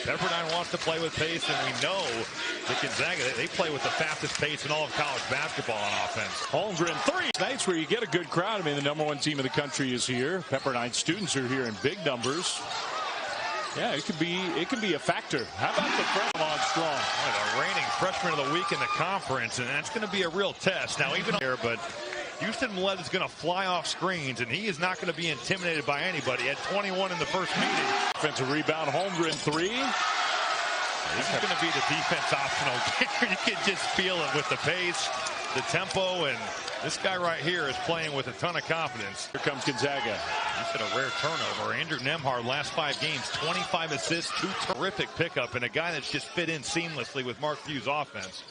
Pepperdine wants to play with pace, and we know that Gonzaga, they play with the fastest pace in all of college basketball on offense. Holmgren three. Nights where you get a good crowd. I mean, the #1 team in the country is here. Pepperdine students are here in big numbers. Yeah, it could be a factor. How about the freshman on strong? The reigning freshman of the week in the conference, and that's going to be a real test. Now, even here, but Houston Mallette is going to fly off screens, and he is not going to be intimidated by anybody. He had 21 in the first meeting. Offensive rebound, Holmgren three. This is going to be the defense optional. You can just feel it with the pace, the tempo, and this guy right here is playing with a ton of confidence. Here comes Gonzaga. He's got a rare turnover. Andrew Nembhard, last 5 games, 25 assists, 2 terrific pickup, and a guy that's just fit in seamlessly with Mark Few's offense.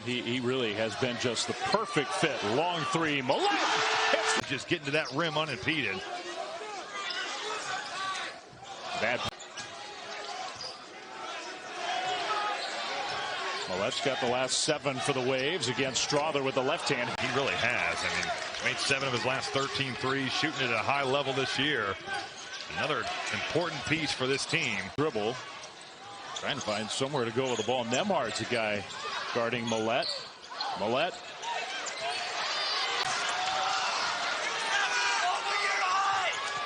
He really has been just the perfect fit. Long three. Mallette just getting to that rim unimpeded. Bad. Mallette's got the last 7 for the Waves against Strother with the left hand. He really has. I mean, made 7 of his last 13 threes, shooting at a high level this year. Another important piece for this team. Dribble. Trying to find somewhere to go with the ball. Nembhard's the guy guarding Mallette. Mallette.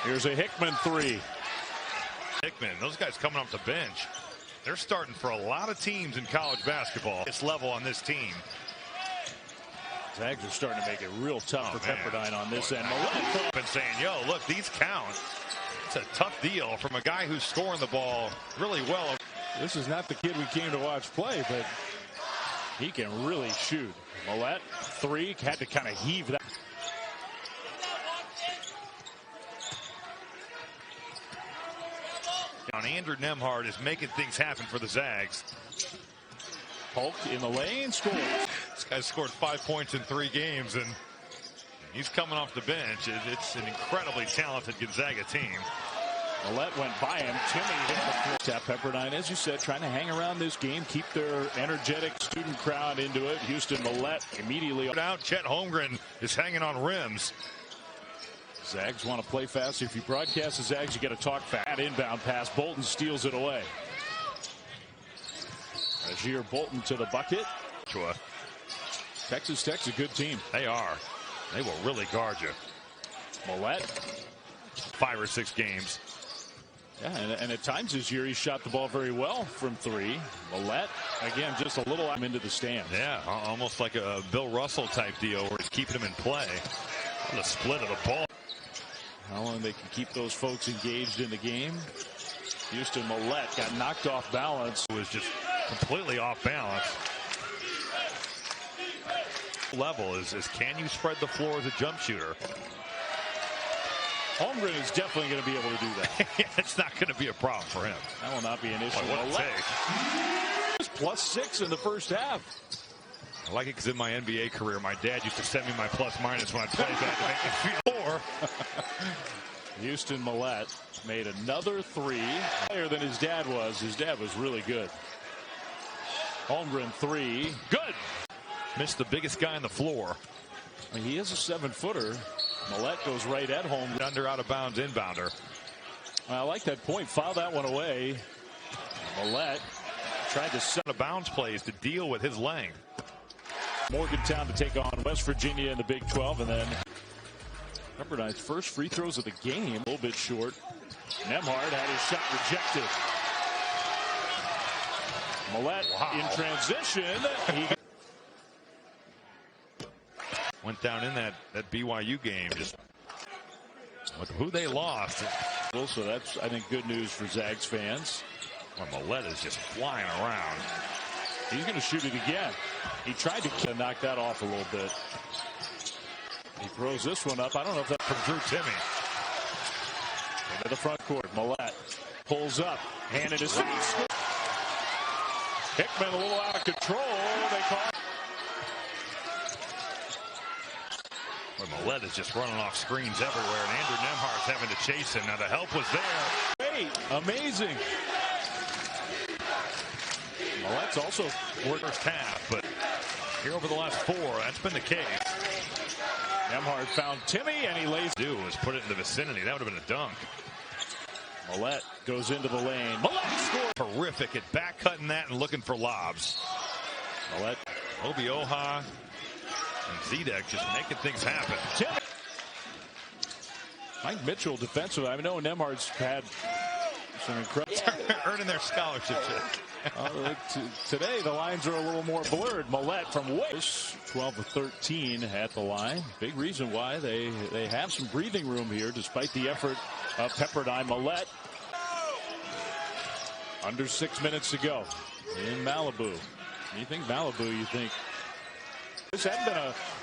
Here's a Hickman three. Hickman, those guys coming off the bench. They're starting for a lot of teams in college basketball. This level on this team. Zags are starting to make it real tough for Pepperdine on this end. Mallette been saying, yo, look, these count. It's a tough deal from a guy who's scoring the ball really well. This is not the kid we came to watch play, but he can really shoot. Mallette, three, had to kind of heave that. Andrew Nembhard is making things happen for the Zags. Polk in the lane, scores. This guy's scored 5 points in 3 games, and he's coming off the bench. It's an incredibly talented Gonzaga team. Mallette went by him. Timmy hit the floor. Pepperdine, as you said, trying to hang around this game, keep their energetic student crowd into it. Houston Mallette immediately out. Chet Holmgren is hanging on rims. Zags want to play fast. If you broadcast the Zags, you get to talk fast. Inbound pass. Bolton steals it away. Rajir Bolton to the bucket. Texas Tech's a good team. They are. They will really guard you. Mallette. 5 or 6 games. Yeah, and at times this year he shot the ball very well from 3. Mallette, again, just a little into the stands. Yeah, almost like a Bill Russell type deal where he's keeping him in play. The split of the ball. How long they can keep those folks engaged in the game. Houston Mallette got knocked off balance. Was just completely off balance. Level is can you spread the floor as a jump shooter? Holmgren is definitely going to be able to do that. Yeah, it's not going to be a problem for him. That will not be an issue. What +6 in the first half. I like it because in my NBA career, my dad used to send me my plus minus when I played that to make me feel more. Houston Mallette made another 3. Higher than his dad was. His dad was really good. Holmgren 3. Good. Missed the biggest guy on the floor. I mean, he is a 7-footer. Mallette goes right at Holmgren. Under out of bounds inbounder. I like that point. Foul that one away. Mallette tried to set a bounce plays to deal with his length. Morgantown to take on West Virginia in the Big 12, and then Pepperdine's first free throws of the game. A little bit short. Nembhard had his shot rejected. Mallette in transition. He went down in that BYU game. Just look who they lost. So that's, I think, good news for Zags fans. Well, Mallette is just flying around. He's going to shoot it again. He tried to knock that off a little bit. He throws this one up. I don't know if that's from Drew Timme. Into the front court. Mallette pulls up. Hand in his face. Hickman a little out of control. They call it. Well, Mallette is just running off screens everywhere, and Andrew Nembhard's having to chase him. Now the help was there. Hey, amazing. Mallette's also worked first half, but here over the last 4, that's been the case. Nembhard found Timme, and he lays. Do is put it in the vicinity. That would have been a dunk. Mallette goes into the lane. Mallette scores. Terrific at back cutting that and looking for lobs. Mallette. Obi Oha and Zedek just making things happen. Mike Mitchell defensively. I know Nemhard's had some incredible earning their scholarship. Today the lines are a little more blurred. Mallette from Wales, 12 of 13 at the line. Big reason why they have some breathing room here despite the effort of Pepperdine. Mallette under 6 minutes to go in Malibu. You think Malibu, you think this hadn't been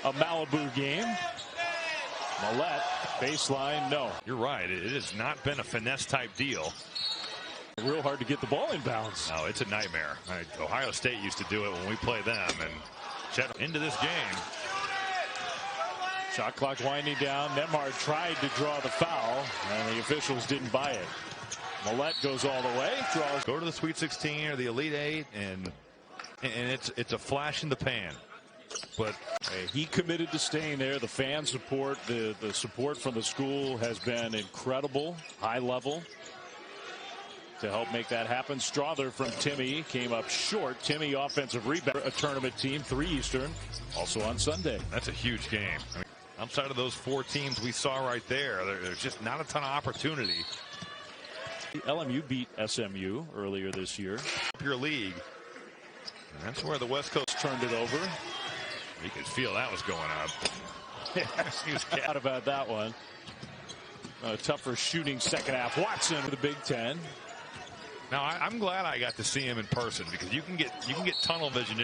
a Malibu game. Mallette baseline, no. You're right. It has not been a finesse type deal. Real hard to get the ball in bounds. No, it's a nightmare. Ohio State used to do it when we play them, and Chet into this game. Shot clock winding down. Nemhard tried to draw the foul, and the officials didn't buy it. Mallette goes all the way. Draws. Go to the Sweet 16 or the Elite 8, and it's a flash in the pan. But he committed to staying there. The fan support, the support from the school has been incredible, high level, to help make that happen. Strother from Timmy came up short. Timmy offensive rebound. A tournament team, 3 Eastern, also on Sunday. That's a huge game. I mean, outside of those 4 teams we saw right there, there's just not a ton of opportunity. LMU beat SMU earlier this year. Your league. And that's where the West Coast turned it over. You could feel that was going up. He was out about that one. A tougher shooting second half. Watson with the Big Ten. Now I'm glad I got to see him in person because you can get tunnel vision.